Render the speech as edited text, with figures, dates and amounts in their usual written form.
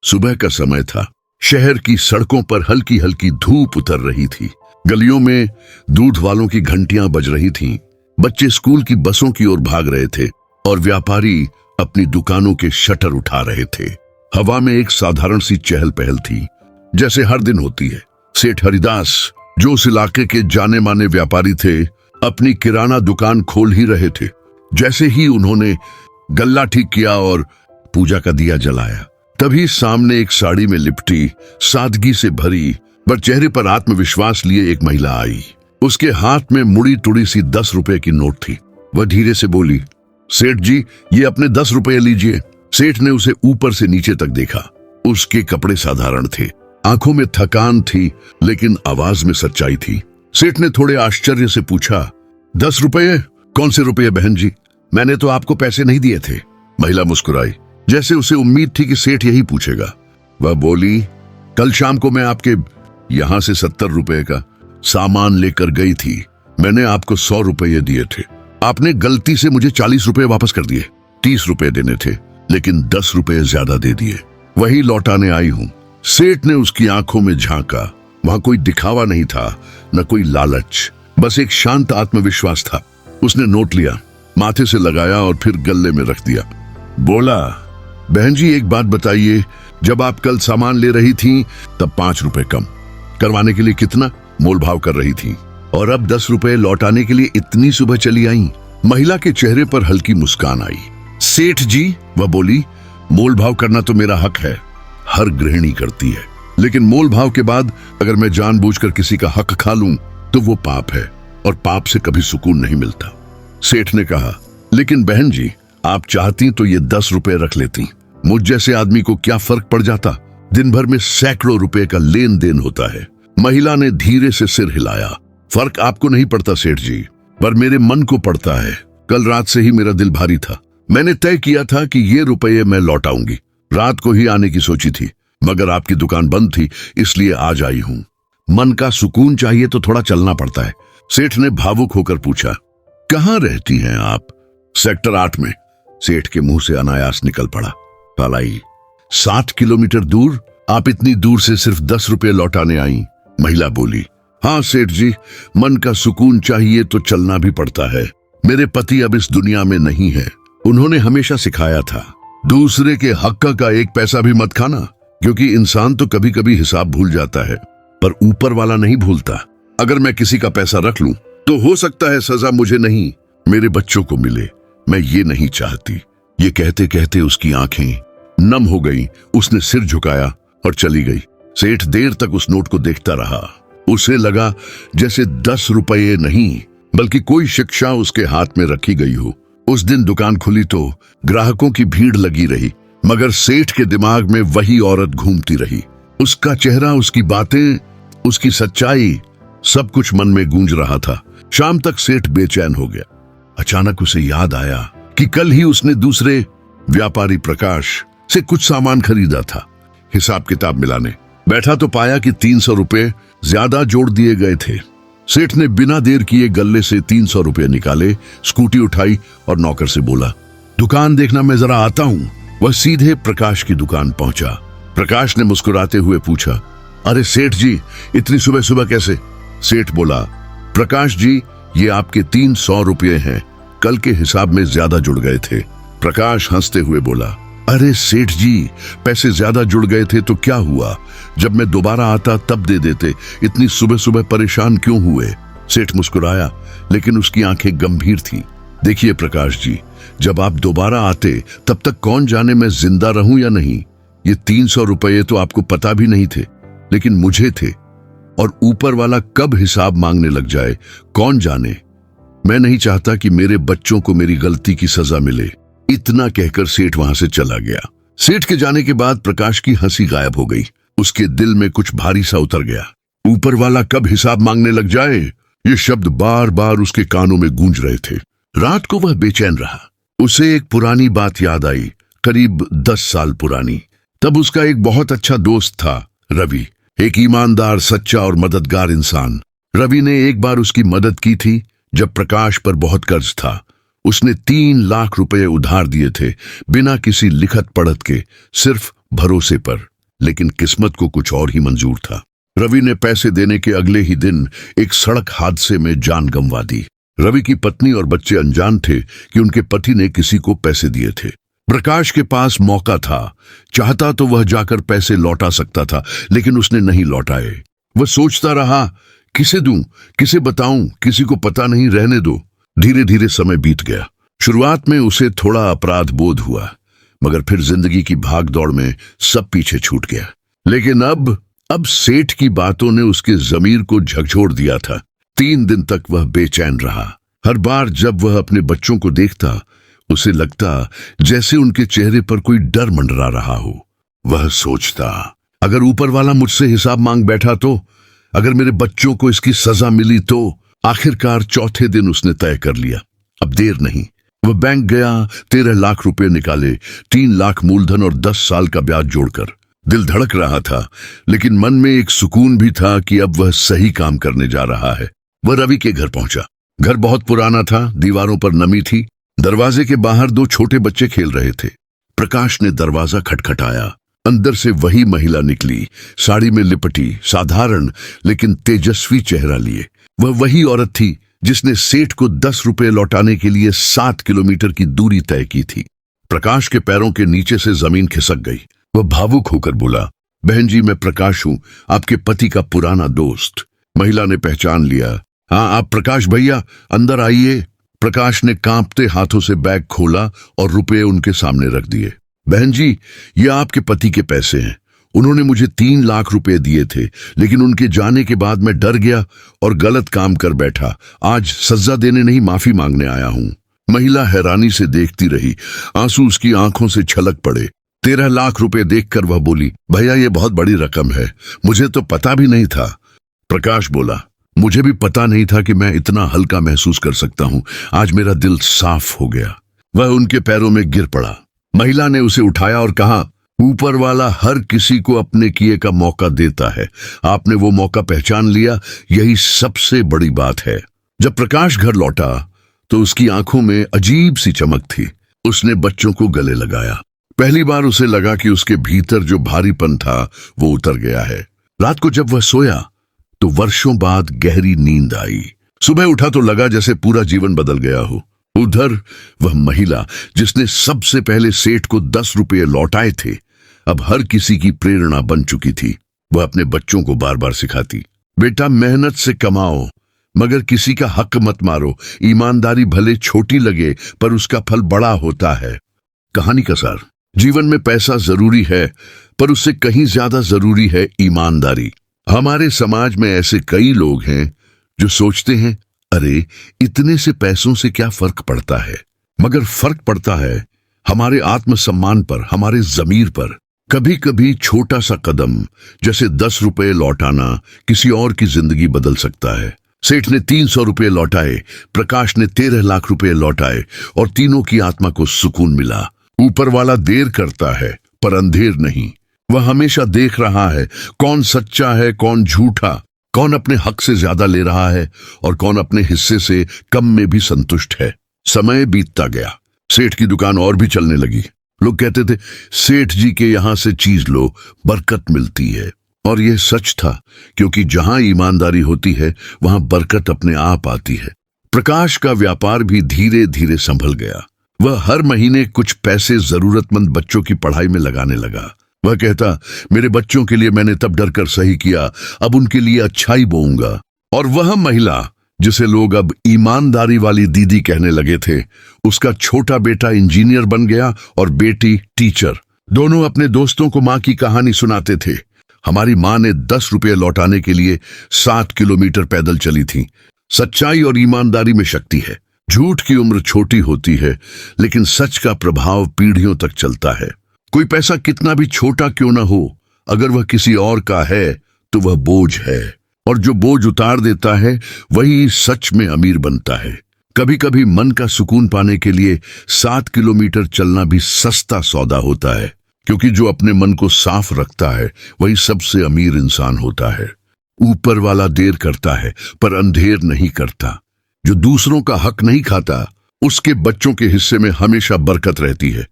सुबह का समय था। शहर की सड़कों पर हल्की हल्की धूप उतर रही थी। गलियों में दूध वालों की घंटियां बज रही थीं। बच्चे स्कूल की बसों की ओर भाग रहे थे और व्यापारी अपनी दुकानों के शटर उठा रहे थे। हवा में एक साधारण सी चहल पहल थी, जैसे हर दिन होती है। सेठ हरिदास, जो उस इलाके के जाने माने व्यापारी थे, अपनी किराना दुकान खोल ही रहे थे। जैसे ही उन्होंने गल्ला ठीक किया और पूजा का दिया जलाया, तभी सामने एक साड़ी में लिपटी, सादगी से भरी पर चेहरे पर आत्मविश्वास लिए एक महिला आई। उसके हाथ में मुड़ी तुड़ी सी 10 रुपए की नोट थी। वह धीरे से बोली, सेठ जी, ये अपने 10 रुपए लीजिए। सेठ ने उसे ऊपर से नीचे तक देखा। उसके कपड़े साधारण थे, आंखों में थकान थी, लेकिन आवाज में सच्चाई थी। सेठ ने थोड़े आश्चर्य से पूछा, 10 रुपए? कौन से रुपए बहन जी? मैंने तो आपको पैसे नहीं दिए थे। महिला मुस्कुराई, जैसे उसे उम्मीद थी कि सेठ यही पूछेगा। वह बोली, कल शाम को मैं आपके यहां से 70 रुपए का सामान लेकर गई थी। मैंने आपको 100 रुपये दिए थे। आपने गलती से मुझे 40 रुपए वापस कर दिए। 30 रुपए देने थे, लेकिन 10 रुपए ज्यादा दे दिए। वही लौटाने आई हूं। सेठ ने उसकी आंखों में झांका। वहां कोई दिखावा नहीं था, न कोई लालच, बस एक शांत आत्मविश्वास था। उसने नोट लिया, माथे से लगाया और फिर गले में रख दिया। बोला, बहन जी, एक बात बताइए, जब आप कल सामान ले रही थी तब 5 रुपए कम करवाने के लिए कितना मोल भाव कर रही थी, और अब 10 रुपए लौटाने के लिए इतनी सुबह चली आई? महिला के चेहरे पर हल्की मुस्कान आई। सेठ जी, वह बोली, मोल भाव करना तो मेरा हक है, हर गृहिणी करती है, लेकिन मोल भाव के बाद अगर मैं जानबूझकर किसी का हक खा लूं तो वो पाप है, और पाप से कभी सुकून नहीं मिलता। सेठ ने कहा, लेकिन बहन जी, आप चाहती तो ये 10 रुपए रख लेती। मुझ जैसे आदमी को क्या फर्क पड़ जाता? दिन भर में सैकड़ों रुपए का लेन देन होता है। महिला ने धीरे से सिर हिलाया। फर्क आपको नहीं पड़ता सेठ जी, पर मेरे मन को पड़ता है। कल रात से ही मेरा दिल भारी था। मैंने तय किया था कि ये रुपये मैं लौटाऊंगी। रात को ही आने की सोची थी, मगर आपकी दुकान बंद थी, इसलिए आज आई हूं। मन का सुकून चाहिए तो थोड़ा चलना पड़ता है। सेठ ने भावुक होकर पूछा, कहाँ रहती हैं आप? सेक्टर 8 में। सेठ के मुंह से अनायास निकल पड़ा, पालाई। 7 किलोमीटर दूर? आप इतनी दूर से सिर्फ 10 रुपए लौटाने आई? महिला बोली, हाँ सेठ जी, मन का सुकून चाहिए तो चलना भी पड़ता है। मेरे पति अब इस दुनिया में नहीं है। उन्होंने हमेशा सिखाया था, दूसरे के हक का एक पैसा भी मत खाना, क्योंकि इंसान तो कभी कभी हिसाब भूल जाता है, पर ऊपर वाला नहीं भूलता। अगर मैं किसी का पैसा रख लूं तो हो सकता है सजा मुझे नहीं, मेरे बच्चों को मिले। मैं ये नहीं चाहती। ये कहते कहते उसकी आंखें नम हो गई। उसने सिर झुकाया और चली गई। सेठ देर तक उस नोट को देखता रहा। उसे लगा जैसे 10 रुपये नहीं, बल्कि कोई शिक्षा उसके हाथ में रखी गई हो। उस दिन दुकान खुली तो ग्राहकों की भीड़ लगी रही, मगर सेठ के दिमाग में वही औरत घूमती रही। उसका चेहरा, उसकी बातें, उसकी सच्चाई, सब कुछ मन में गूंज रहा था। शाम तक सेठ बेचैन हो गया। अचानक उसे याद आया कि कल ही उसने दूसरे व्यापारी प्रकाश से कुछ सामान खरीदा था। हिसाब किताब मिलाने बैठा तो पाया कि 300 रुपए ज्यादा जोड़ दिए गए थे। सेठ ने बिना देर किए गल्ले से 300 रुपए निकाले, स्कूटी उठाई और नौकर से बोला, दुकान देखना, मैं जरा आता हूं। वह सीधे प्रकाश की दुकान पहुंचा। प्रकाश ने मुस्कुराते हुए पूछा, अरे सेठ जी, इतनी सुबह सुबह कैसे? सेठ बोला, प्रकाश जी, ये आपके 300 रुपये हैं, कल के हिसाब में ज्यादा जुड़ गए थे। प्रकाश हंसते हुए बोला, अरे सेठ जी, पैसे ज्यादा जुड़ गए थे तो क्या हुआ? जब मैं दोबारा आता तब दे देते। इतनी सुबह सुबह परेशान क्यों हुए? सेठ मुस्कुराया, लेकिन उसकी आंखें गंभीर थीं। देखिए प्रकाश जी, जब आप दोबारा आते तब तक कौन जाने मैं जिंदा रहूं या नहीं। ये 300 रुपये तो आपको पता भी नहीं थे, लेकिन मुझे थे, और ऊपर वाला कब हिसाब मांगने लग जाए कौन जाने। मैं नहीं चाहता कि मेरे बच्चों को मेरी गलती की सजा मिले। इतना कहकर सेठ वहां से चला गया। सेठ के जाने के बाद प्रकाश की हंसी गायब हो गई। उसके दिल में कुछ भारी सा उतर गया। ऊपर वाला कब हिसाब मांगने लग जाए, ये शब्द बार बार उसके कानों में गूंज रहे थे। रात को वह बेचैन रहा। उसे एक पुरानी बात याद आई, करीब 10 साल पुरानी। तब उसका एक बहुत अच्छा दोस्त था, रवि, एक ईमानदार, सच्चा और मददगार इंसान। रवि ने एक बार उसकी मदद की थी जब प्रकाश पर बहुत कर्ज था। उसने 3 लाख रुपए उधार दिए थे, बिना किसी लिखत पढ़त के, सिर्फ भरोसे पर। लेकिन किस्मत को कुछ और ही मंजूर था। रवि ने पैसे देने के अगले ही दिन एक सड़क हादसे में जान गंवा दी। रवि की पत्नी और बच्चे अनजान थे कि उनके पति ने किसी को पैसे दिए थे। प्रकाश के पास मौका था, चाहता तो वह जाकर पैसे लौटा सकता था, लेकिन उसने नहीं लौटाए। वह सोचता रहा, किसे दूं, किसे बताऊं, किसी को पता नहीं, रहने दो। धीरे धीरे समय बीत गया। शुरुआत में उसे थोड़ा अपराध बोध हुआ, मगर फिर जिंदगी की भागदौड़ में सब पीछे छूट गया। लेकिन अब सेठ की बातों ने उसके जमीर को झकझोर दिया था। 3 दिन तक वह बेचैन रहा। हर बार जब वह अपने बच्चों को देखता, उसे लगता जैसे उनके चेहरे पर कोई डर मंडरा रहा हो। वह सोचता, अगर ऊपर वाला मुझसे हिसाब मांग बैठा तो, अगर मेरे बच्चों को इसकी सजा मिली तो। आखिरकार चौथे दिन उसने तय कर लिया, अब देर नहीं। वह बैंक गया, 13 लाख रुपए निकाले, 3 लाख मूलधन और 10 साल का ब्याज जोड़कर। दिल धड़क रहा था, लेकिन मन में एक सुकून भी था कि अब वह सही काम करने जा रहा है। वह रवि के घर पहुंचा। घर बहुत पुराना था, दीवारों पर नमी थी। दरवाजे के बाहर 2 छोटे बच्चे खेल रहे थे। प्रकाश ने दरवाजा खटखटाया। अंदर से वही महिला निकली, साड़ी में लिपटी, साधारण लेकिन तेजस्वी चेहरा लिए। वह वही औरत थी जिसने सेठ को 10 रुपए लौटाने के लिए 7 किलोमीटर की दूरी तय की थी। प्रकाश के पैरों के नीचे से जमीन खिसक गई। वह भावुक होकर बोला, बहन जी, मैं प्रकाश हूं, आपके पति का पुराना दोस्त। महिला ने पहचान लिया। हाँ, आप प्रकाश भैया, अंदर आइए। प्रकाश ने कांपते हाथों से बैग खोला और रुपए उनके सामने रख दिए। बहन जी, ये आपके पति के पैसे हैं। उन्होंने मुझे 3 लाख रुपए दिए थे, लेकिन उनके जाने के बाद मैं डर गया और गलत काम कर बैठा। आज सजा देने नहीं, माफी मांगने आया हूं। महिला हैरानी से देखती रही, आंसू उसकी आंखों से छलक पड़े। 13 लाख रुपए देखकर वह बोली, भैया ये बहुत बड़ी रकम है, मुझे तो पता भी नहीं था। प्रकाश बोला, मुझे भी पता नहीं था कि मैं इतना हल्का महसूस कर सकता हूं। आज मेरा दिल साफ हो गया। वह उनके पैरों में गिर पड़ा। महिला ने उसे उठाया और कहा, ऊपर वाला हर किसी को अपने किए का मौका देता है। आपने वो मौका पहचान लिया, यही सबसे बड़ी बात है। जब प्रकाश घर लौटा तो उसकी आंखों में अजीब सी चमक थी। उसने बच्चों को गले लगाया। पहली बार उसे लगा कि उसके भीतर जो भारीपन था वो उतर गया है। रात को जब वह सोया तो वर्षों बाद गहरी नींद आई। सुबह उठा तो लगा जैसे पूरा जीवन बदल गया हो। उधर वह महिला जिसने सबसे पहले सेठ को 10 रुपये लौटाए थे, अब हर किसी की प्रेरणा बन चुकी थी। वह अपने बच्चों को बार बार सिखाती, बेटा मेहनत से कमाओ, मगर किसी का हक मत मारो। ईमानदारी भले छोटी लगे पर उसका फल बड़ा होता है। कहानी का सार, जीवन में पैसा जरूरी है, पर उससे कहीं ज्यादा जरूरी है ईमानदारी। हमारे समाज में ऐसे कई लोग हैं जो सोचते हैं, अरे इतने से पैसों से क्या फर्क पड़ता है, मगर फर्क पड़ता है हमारे आत्मसम्मान पर, हमारे जमीर पर। कभी कभी छोटा सा कदम जैसे 10 रुपए लौटाना किसी और की जिंदगी बदल सकता है। सेठ ने 300 रुपए लौटाए, प्रकाश ने 13 लाख रुपए लौटाए और तीनों की आत्मा को सुकून मिला। ऊपर वाला देर करता है पर अंधेर नहीं। वह हमेशा देख रहा है कौन सच्चा है, कौन झूठा, कौन अपने हक से ज्यादा ले रहा है और कौन अपने हिस्से से कम में भी संतुष्ट है। समय बीतता गया। सेठ की दुकान और भी चलने लगी। लोग कहते थे, सेठ जी के यहां से चीज लो, बरकत मिलती है। और यह सच था, क्योंकि जहां ईमानदारी होती है वहां बरकत अपने आप आती है। प्रकाश का व्यापार भी धीरे धीरे संभल गया। वह हर महीने कुछ पैसे जरूरतमंद बच्चों की पढ़ाई में लगाने लगा। वह कहता, मेरे बच्चों के लिए मैंने तब डर कर सही किया, अब उनके लिए अच्छाई बोऊंगा। और वह महिला जिसे लोग अब ईमानदारी वाली दीदी कहने लगे थे, उसका छोटा बेटा इंजीनियर बन गया और बेटी टीचर। दोनों अपने दोस्तों को माँ की कहानी सुनाते थे। हमारी माँ ने 10 रुपये लौटाने के लिए 7 किलोमीटर पैदल चली थी। सच्चाई और ईमानदारी में शक्ति है। झूठ की उम्र छोटी होती है, लेकिन सच का प्रभाव पीढ़ियों तक चलता है। कोई पैसा कितना भी छोटा क्यों ना हो, अगर वह किसी और का है तो वह बोझ है, और जो बोझ उतार देता है वही सच में अमीर बनता है। कभी कभी मन का सुकून पाने के लिए 7 किलोमीटर चलना भी सस्ता सौदा होता है, क्योंकि जो अपने मन को साफ रखता है वही सबसे अमीर इंसान होता है। ऊपर वाला देर करता है पर अंधेर नहीं करता। जो दूसरों का हक नहीं खाता, उसके बच्चों के हिस्से में हमेशा बरकत रहती है।